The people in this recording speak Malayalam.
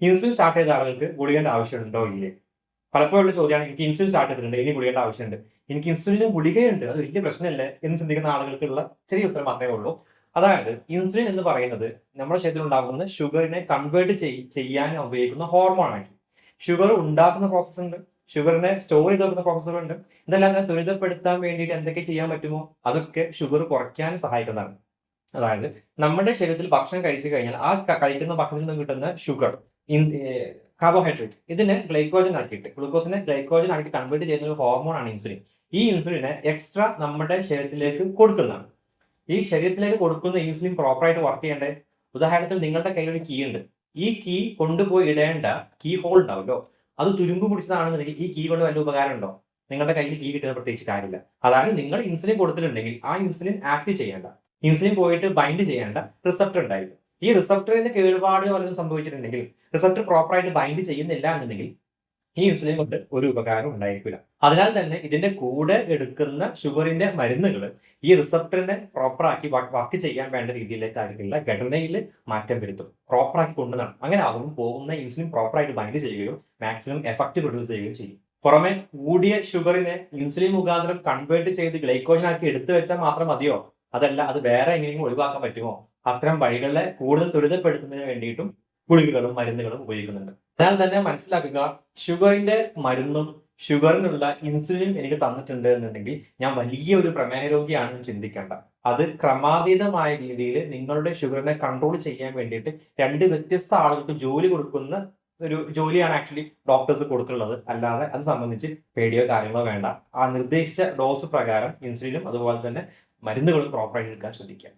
ഇൻസുലിൻ സ്റ്റാർട്ട് ചെയ്ത ആളുകൾക്ക് ഗുളികന്റെ ആവശ്യമുണ്ടോ ഇല്ലേ? പലപ്പോഴുള്ള ചോദ്യമാണ്, എനിക്ക് ഇൻസുലിൻ സ്റ്റാർട്ട് ചെയ്തിട്ടുണ്ട്, ഇനി ഗുളികന്റെ ആവശ്യമുണ്ട്. എനിക്ക് ഇൻസുലിനും ഗുളികയുണ്ട്, അത് വലിയ പ്രശ്നമല്ലേ എന്ന് ചിന്തിക്കുന്ന ആളുകൾക്കുള്ള ചെറിയ ഉത്തരം മാത്രമേ ഉള്ളൂ. അതായത് ഇൻസുലിൻ എന്ന് പറയുന്നത് നമ്മുടെ ശരീരത്തിൽ ഉണ്ടാകുന്ന ഷുഗറിനെ കൺവേർട്ട് ചെയ്യാൻ ഉപയോഗിക്കുന്ന ഹോർമോണാണ്. ഷുഗർ ഉണ്ടാക്കുന്ന പ്രോസസ്സ് ഉണ്ട്, ഷുഗറിനെ സ്റ്റോർ ചെയ്ത് വെക്കുന്ന പ്രോസസ്സുകളുണ്ട്. ഇതെല്ലാം തന്നെ ത്വരിതപ്പെടുത്താൻ വേണ്ടിയിട്ട് എന്തൊക്കെ ചെയ്യാൻ പറ്റുമോ അതൊക്കെ ഷുഗർ കുറയ്ക്കാൻ സഹായിക്കുന്നതാണ്. അതായത് നമ്മുടെ ശരീരത്തിൽ ഭക്ഷണം കഴിച്ചു കഴിഞ്ഞാൽ ആ കഴിക്കുന്ന ഭക്ഷണത്തിൽ നിന്ന് കിട്ടുന്ന ഷുഗർ, കാർബോഹൈഡ്രേറ്റ്, ഇതിനെ ഗ്ലൈക്കോജൻ ആക്കിയിട്ട്, ഗ്ലൂക്കോസിനെ ഗ്ലൈക്കോജൻ ആക്കി കൺവേർട്ട് ചെയ്യുന്ന ഒരു ഹോർമോണാണ് ഇൻസുലിൻ. ഈ ഇൻസുലിനെ എക്സ്ട്രാ നമ്മുടെ ശരീരത്തിലേക്ക് കൊടുക്കുന്നതാണ്. ഈ ശരീരത്തിലേക്ക് കൊടുക്കുന്ന ഇൻസുലിൻ പ്രോപ്പറായിട്ട് വർക്ക് ചെയ്യേണ്ടേ? ഉദാഹരണത്തിൽ നിങ്ങളുടെ കയ്യിൽ ഒരു കീ ഉണ്ട്. ഈ കീ കൊണ്ടുപോയി ഇടേണ്ട കീ ഹോൾ ഉണ്ടാവുമല്ലോ, അത് തുരുമ്പ് പിടിച്ചതാണെന്നുണ്ടെങ്കിൽ ഈ കീ കൊണ്ട് വല്ല ഉപകാരം ഉണ്ടോ? നിങ്ങളുടെ കയ്യിൽ കീ കിട്ടുന്ന പ്രത്യേകിച്ച് കാര്യമില്ല. അതായത് നിങ്ങൾ ഇൻസുലിൻ കൊടുത്തിട്ടുണ്ടെങ്കിൽ ആ ഇൻസുലിൻ ആക്ട് ചെയ്യേണ്ട, ഇൻസുലിൻ പോയിട്ട് ബൈൻഡ് ചെയ്യേണ്ട റിസപ്റ്റർ ഉണ്ടായിരിക്കും. ഈ റിസപ്റ്ററിന്റെ കേടുപാട് വല്ലതും സംഭവിച്ചിട്ടുണ്ടെങ്കിൽ, റിസപ്റ്റർ പ്രോപ്പറായിട്ട് ബൈൻഡ് ചെയ്യുന്നില്ല എന്നുണ്ടെങ്കിൽ ഈ ഇൻസുലിൻ കൊണ്ട് ഒരു ഉപകാരം ഉണ്ടായിരിക്കില്ല. അതിനാൽ തന്നെ ഇതിന്റെ കൂടെ എടുക്കുന്ന ഷുഗറിന്റെ മരുന്നുകൾ ഈ റിസപ്റ്ററിനെ പ്രോപ്പറാക്കി വർക്ക് ചെയ്യാൻ വേണ്ട രീതിയിലേക്കായിരിക്കില്ല ഘടനയിൽ മാറ്റം വരുത്തും, പ്രോപ്പറാക്കി കൊണ്ടുവരണം. അങ്ങനെ ആകുമ്പോൾ പോകുന്ന ഇൻസുലിൻ പ്രോപ്പറായിട്ട് ബൈൻഡ് ചെയ്യുകയും മാക്സിമം എഫക്റ്റ് പ്രൊഡ്യൂസ് ചെയ്യുകയും ചെയ്യും. പുറമെ കൂടിയ ഷുഗറിനെ ഇൻസുലിൻ മുഖാന്തരം കൺവേർട്ട് ചെയ്ത് ഗ്ലൈക്കോജൻ ആക്കി എടുത്തു വെച്ചാൽ മാത്രം മതിയോ? അതല്ല, അത് വേറെ എങ്ങനെയെങ്കിലും ഒഴിവാക്കാൻ പറ്റുമോ? അത്തരം വഴികളെ കൂടുതൽ ത്വരിതപ്പെടുത്തുന്നതിന് വേണ്ടിയിട്ടും ഗുളികകളും മരുന്നുകളും ഉപയോഗിക്കുന്നുണ്ട്. അതിനാൽ തന്നെ മനസ്സിലാക്കുക, ഷുഗറിന്റെ മരുന്നും ഷുഗറിനുള്ള ഇൻസുലിൻ എനിക്ക് തന്നിട്ടുണ്ട് എന്നുണ്ടെങ്കിൽ ഞാൻ വലിയ ഒരു പ്രമേഹ രോഗിയാണെന്ന് ചിന്തിക്കേണ്ട. അത് ക്രമാതീതമായ രീതിയിൽ നിങ്ങളുടെ ഷുഗറിനെ കൺട്രോൾ ചെയ്യാൻ വേണ്ടിയിട്ട് രണ്ട് വ്യത്യസ്ത ആളുകൾക്ക് ജോലി കൊടുക്കുന്ന ഒരു ജോലിയാണ് ആക്ച്വലി ഡോക്ടേഴ്സ് കൊടുത്തുള്ളത്. അല്ലാതെ അത് സംബന്ധിച്ച് പേടിയോ കാര്യങ്ങളോ വേണ്ട. ആ നിർദ്ദേശിച്ച ഡോസ് പ്രകാരം ഇൻസുലിനും അതുപോലെ തന്നെ മരുന്നുകളും പ്രോപ്പറായിട്ട് എടുക്കാൻ ശ്രദ്ധിക്കുക.